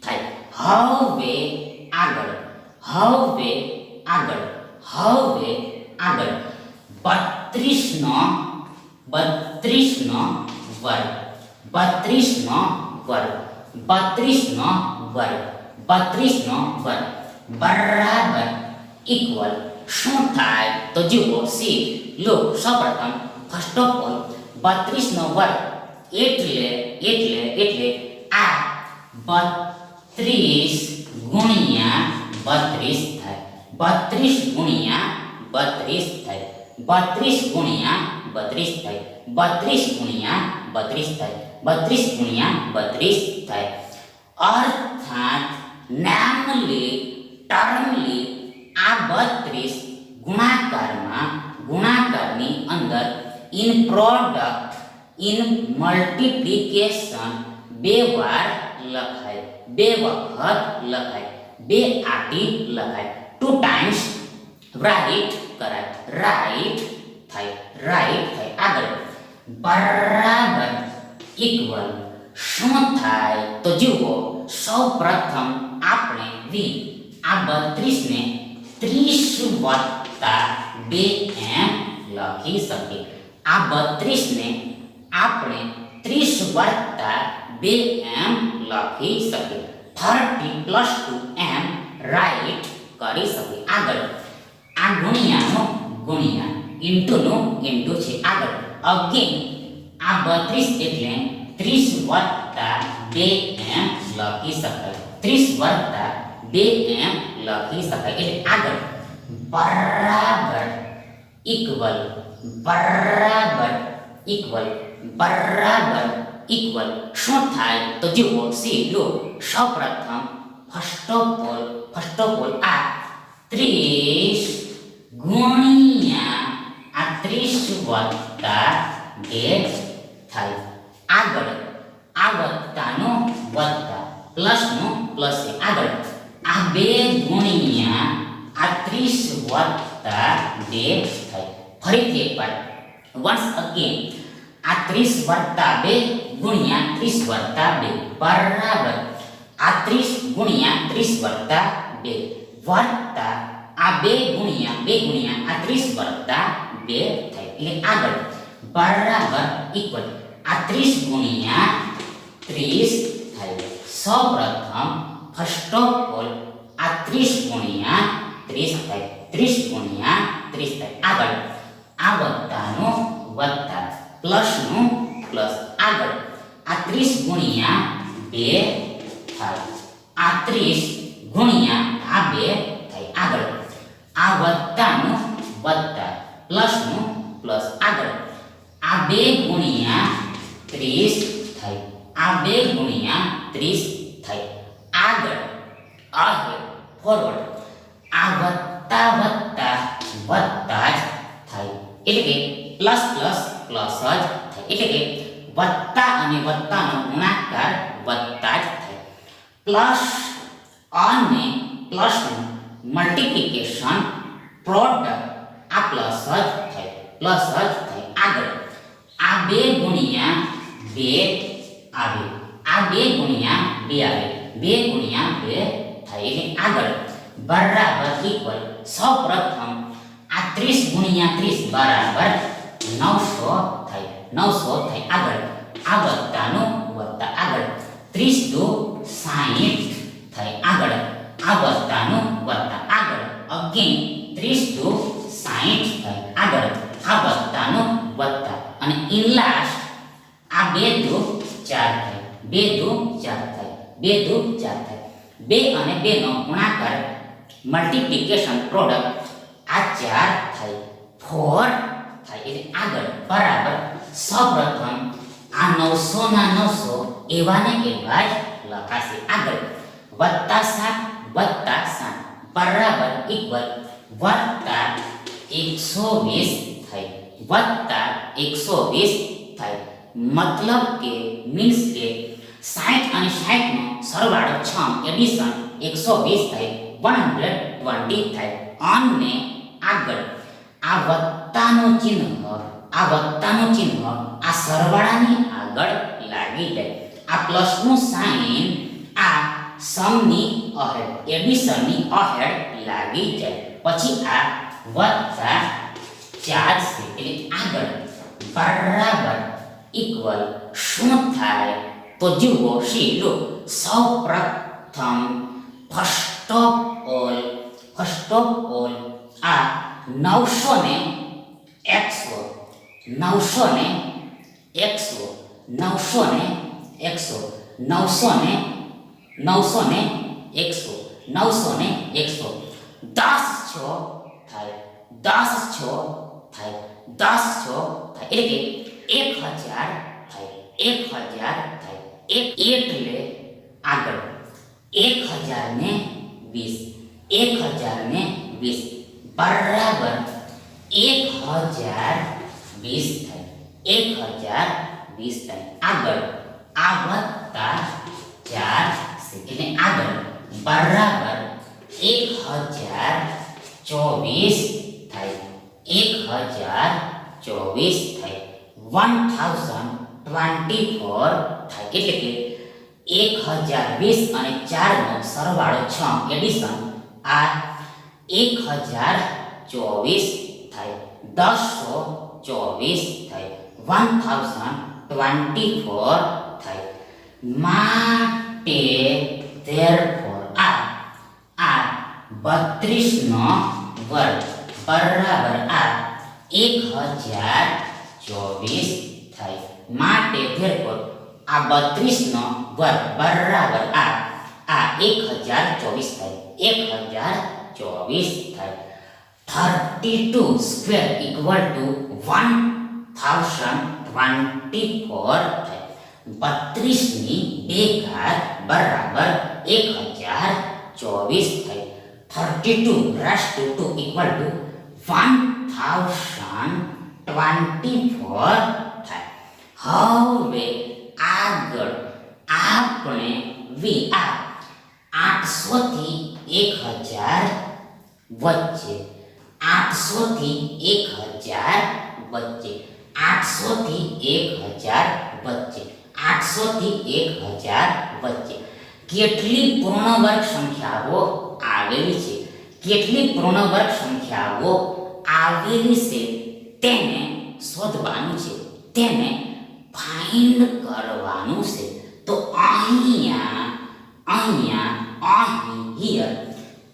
Speaker 1: થાય. હવે આગળ 32 નો વર્ગ 32 નો વર્ગ બરાબર ઇક્વલ શું થાય તો જુઓ સી લો સૌપ્રથમ ફર્સ્ટ ઓફ ઓલ 32 નો વર્ગ એટલે આ 32 ગુણ્યા 32 થાય 32 ગુણ્યા 32 થાય 32 ગુણ્યા 32 થાય 32 ગુણ્યા 32 થાય 32 ગુણ્યા 32 થાય અર્થાત નામલી ટર્મલી આ 32 ગુણાકારની અંદર ઇન પ્રોડક્ટ ઇન મલ્ટીપ્લિકેશન બે વાર લખાય બે વખત લખાય બે આટી લખાય 2 ટાઈમ્સ રાઈટ થાય આગળ બરાબર ઇક્વલ શું થાય તો જુઓ સૌ પ્રથમ આપણે વી આ 32 ને 30 વત્તા 2 એમ લખી શકીએ આ 32 ને આપણે 30 વત્તા 2 એમ લખી શકીએ 30 પ્લસ 2 એમ રાઈટ કરી શકીએ આગળ આ ગુણ્યાનો ગુણ્યા ઇન્ટુનો ઇન્ટુ છે આગળ અગેન આ 32 એટલે 30 વત્તા 2 એમ લખી શકાય 30 વત્તા 2 એમ લખી શકાય એટલે આગળ બરાબર ઇક્વલ શું થાય તો જુઓ સી લો સૌપ્રથમ ફર્સ્ટ ઓફ ઓલ આ 30 ગુણ્યા આ 30 વત્તા 2 થાય આગળ આ વત્તાનો વત્તા પ્લસનો પ્લસ છે આગળ આ 2 ગુણ્યા આ 30 વત્તા 2 થાય ફરીથી એકવાર વન્સ અગેન આ 30 વત્તા 2 ગુણ્યા 30 વત્તા 2 બરાબર આ 30 ગુણ્યા 30 વત્તા 2 વત્તા આ 2 ગુણ્યા આ 30 વત્તા 2 થાય એટલે આગળ બરાબર ઇક્વલ આ 30 ગુણ્યા 30 થાય સૌપ્રથમ ફર્સ્ટ ઓફ ઓલ આ 30 ગુણ્યા 30 થાય 30 ગુણ્યા 30 થાય આગળ આ વત્તાનો વત્તા પ્લસનો પ્લસ આગળ આ 30 ગુણ્યા 2 થાય આ 30 ગુણ્યા આ 2 થાય આગળ આ વત્તાનો વત્તા પ્લસનો પ્લસ આગળ આ 2 ગુણ્યા 30 થાય આ 2 ગુણ્યા 30 થાય આગળ ફોરવર્ડ આ વત્તા જ થાય એટલે કે પ્લસ પ્લસ જ થાય એટલે કે વત્તા અને વત્તાનો ગુણાકાર વત્તા જ થાય પ્લસ અને પ્લસનું મલ્ટીપ્લિકેશન પ્રોડક્ટ આ પ્લસ જ થાય આગળ આ 2 ગુણ્યા 2 આવે આ 2 ગુણ્યા 2 આવે 2 ગુણ્યા 2 થાય એટલે આગળ બરાબર ઇક્વલ સૌપ્રથમ આ 30 ગુણ્યા 30 બરાબર 900 થાય આગળ આ વત્તાનો વત્તા આગળ 30 દો 60 થાય આગળ આ વત્તાનો વત્તા આગળ અગેન 30 દો 60 થાય આગળ આ વત્તાનો વત્તા અને ઇન લાસ્ટ આ 2 દો 4 થાય 2 દો 4 થાય 2 દો 4 થાય 2 અને 2 નો ગુણાકાર મલ્ટીપ્લિકેશન પ્રોડક્ટ આ 4 થાય 4 થાય એટલે આગળ બરાબર સૌપ્રથમ આ 900 ના 900 એવા ને એવા જ લખાશે આગળ +7 બરાબર ઇક્વલ +120 થાય +120 થાય મતલબ કે મીન્સ કે 60 અને 60 નો સરવાળો 6 એડિશન 120 થાય 120 થાય અને આગળ આ વત્તાનું ચિહ્ન આ સરવાળાની આગળ લાગી જાય આ પ્લસનું સાઇન આ સમની અહેડ એડિશનની અહેડ લાગી જાય પછી આ વત્તા ચાલશે એટલે આગળ બરાબર ઇક્વલ શું થાય તો જુઓ શીલો સૌપ્રથમ ફર્સ્ટ ઓફ ઓલ આ 900 ને 100, 900 ને 100, 900 ને 100, 900 ને 100, 900 ને 100, 10 6 થાય, 10 6 થાય, 10 6 થાય, એટલે કે 1000 થાય, 1000 થાય, એટલે આગળ 1000 ને 20, 1000 ને 20 બરાબર 1020 થાય, 1020 થાય, આગળ આ વત્તા 4 છે એટલે આગળ બરાબર 1024 થાય, 1024 થાય, 1024 થાય, એટલે કે 1020 અને 4 નો સરવાળો 6 એડિશન આ 1024 થાય, 1024 થાય, 1024 થાય, માટે therefore આ 32 નો વર્ગ બરાબર આ 1024 થાય, માટે therefore આ 32 નો વર્ગ બરાબર આ 1024 થાય, 1024 થાય, 32 square equal to 1024 થાય, 32 ની 2 ઘાત બરાબર 1024 થાય, 32 raised to 2 equal to 1024 થાય. હવે આગળ આપણે આ 800 થી 1000 વચ્ચે, 800 થી 1000 વચ્ચે, 800 થી 1000 વચ્ચે, 800 થી 1000 વચ્ચે કેટલી પૂર્ણ વર્ગ સંખ્યાઓ આવેલી છે, કેટલી પૂર્ણ વર્ગ સંખ્યાઓ આવેલી છે તેને શોધવાનું છે, તેને ફાઇન્ડ કરવાનું છે. તો અહીં હિયર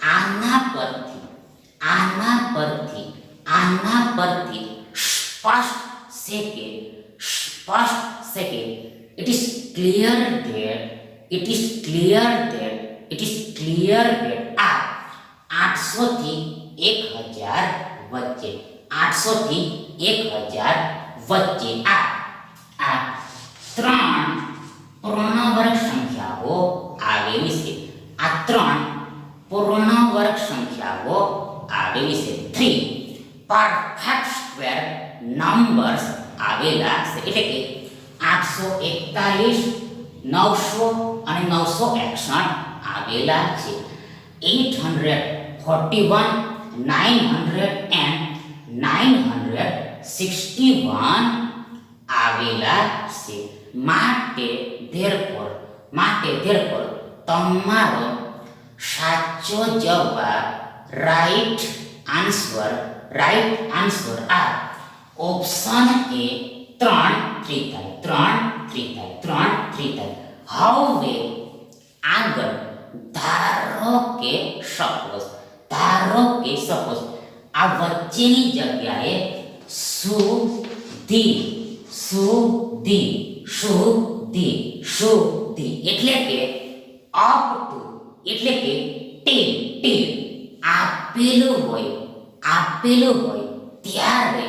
Speaker 1: આના પરથી સ્પષ્ટ છે કે it is clear that આ 800 થી 1000 વચ્ચે, 800 થી 1000 વચ્ચે આ 3 પૂર્ણ વર્ગ સંખ્યાઓ આવેલી છે, આ 3 પૂર્ણ વર્ગ સંખ્યાઓ આવેલી છે, 3 પરફેક્ટ સ્ક્વેર નંબર્સ આવેલા છે, એટલે કે 841 900 અને 961 આવેલા છે, 841 900 and 961 આવેલા છે. માટે therefore તમારો સાચો જવાબ રાઈટ આન્સર આ ઓપ્શન એ 3 થાય. હવે આગળ ધારો કે સપોઝ આ વચ્ચેની જગ્યાએ સુધી એટલે કે અપ ટુ એટલે કે ટીલ આપેલું હોય ત્યારે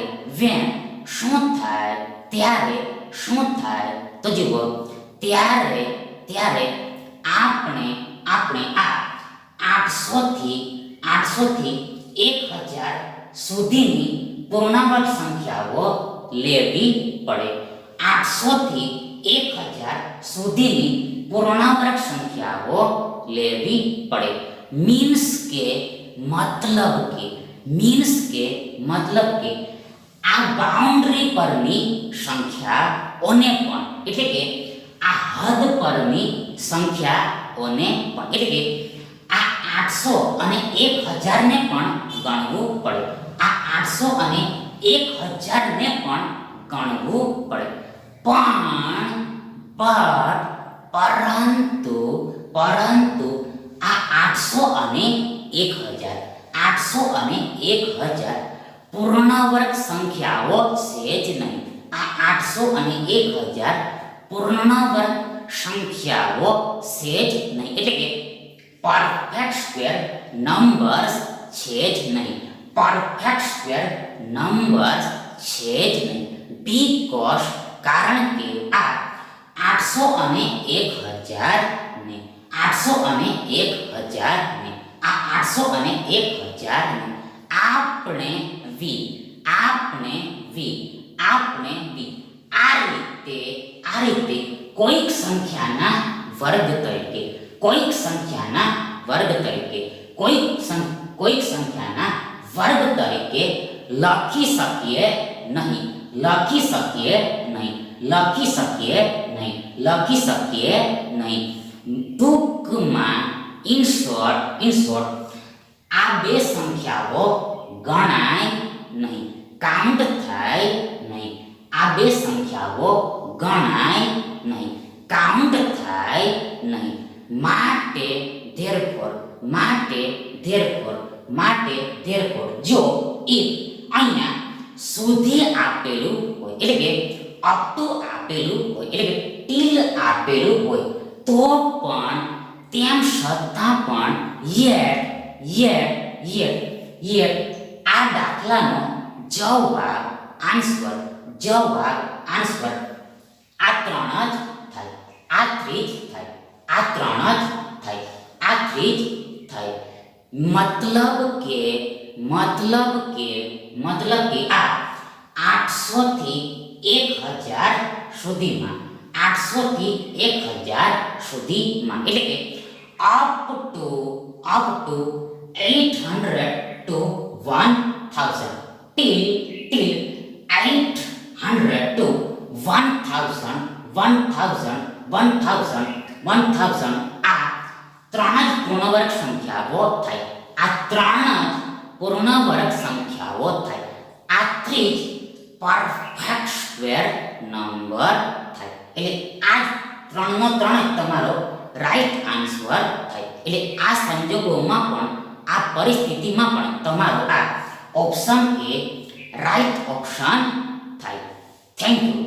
Speaker 1: શું થાય તો જુઓ ત્યારે આપણે આ 800 થી 1000 સુધીની પૂર્ણાંક સંખ્યાઓ લેવી પડે. 800 થી 1000 સુધીની પૂર્ણાંક સંખ્યાઓ લેવી પડે. મીન્સ કે મતલબ કે આ બાઉન્ડ્રી પરની સંખ્યાઓને પણ એટલે કે આ હદ પરની સંખ્યાઓને પણ એટલે કે આ 800 અને 1000 ને પણ ગણવું પડે. આ 800 અને 1000 ને પણ ગણવું પડે. પરંતુ આ 800 અને 1000 800 અને 1000 પૂર્ણ વર્ગ સંખ્યાઓ છે જ નહીં. આ 800 અને 1000 પૂર્ણ વર્ગ સંખ્યાઓ છે જ નહીં, એટલે કે પરફેક્ટ સ્ક્વેર નંબર્સ છે જ નહીં. પરફેક્ટ સ્ક્વેર નંબર્સ છે જ નહીં. બીકોઝ કારણ કે આ 800 અને 1000 ને 800 અને 1000 ને આ 800 અને 1000 ને આપણે વી આ રીતે કોઈક સંખ્યાના વર્ગ તરીકે કોઈક સંખ્યાના વર્ગ તરીકે લખી શકીએ નહીં. ટૂંકમાં ઇન શોર્ટ આ બે સંખ્યાઓ ગણાય નહીં, કાઉન્ટ થાય નહીં. આ બે સંખ્યાઓ ગણાય નહીં, કાઉન્ટ થાય નહીં. માટે ધેરફોર જો if અહીંયા સુધી આપેલું હોય, એટલે કે અપ ટુ આપેલું હોય, એટલે કે ટીલ આપેલું હોય, તો પણ તેમ છતાં પણ yet આ દાખલાનો જવાબ આન્સર આ ત્રણ જ થાય, આ થ્રી જ થાય, આ ત્રણ જ થાય, આ થ્રી જ થાય. મતલબ કે આ 800 થી 1000 સુધીમાં 800 થી 1000 સુધીમાં, એટલે કે up to 800 to 1000 till 800 to 1000 આ ત્રણ જ પૂર્ણ વર્ગ સંખ્યાઓ થાય. આ ત્રણ જ પૂર્ણ વર્ગ સંખ્યાઓ થાય. આ થ્રી જ પરફેક્ટ સ્ક્વેર નંબર થાય. એટલે આ ત્રણનો ત્રણ જ તમારો રાઈટ આન્સર થાય. એટલે આ સંજોગોમાં પણ આ પરિસ્થિતિમાં પણ તમારો આ ઓપ્શન એ રાઈટ ઓપ્શન થાય. Thank you.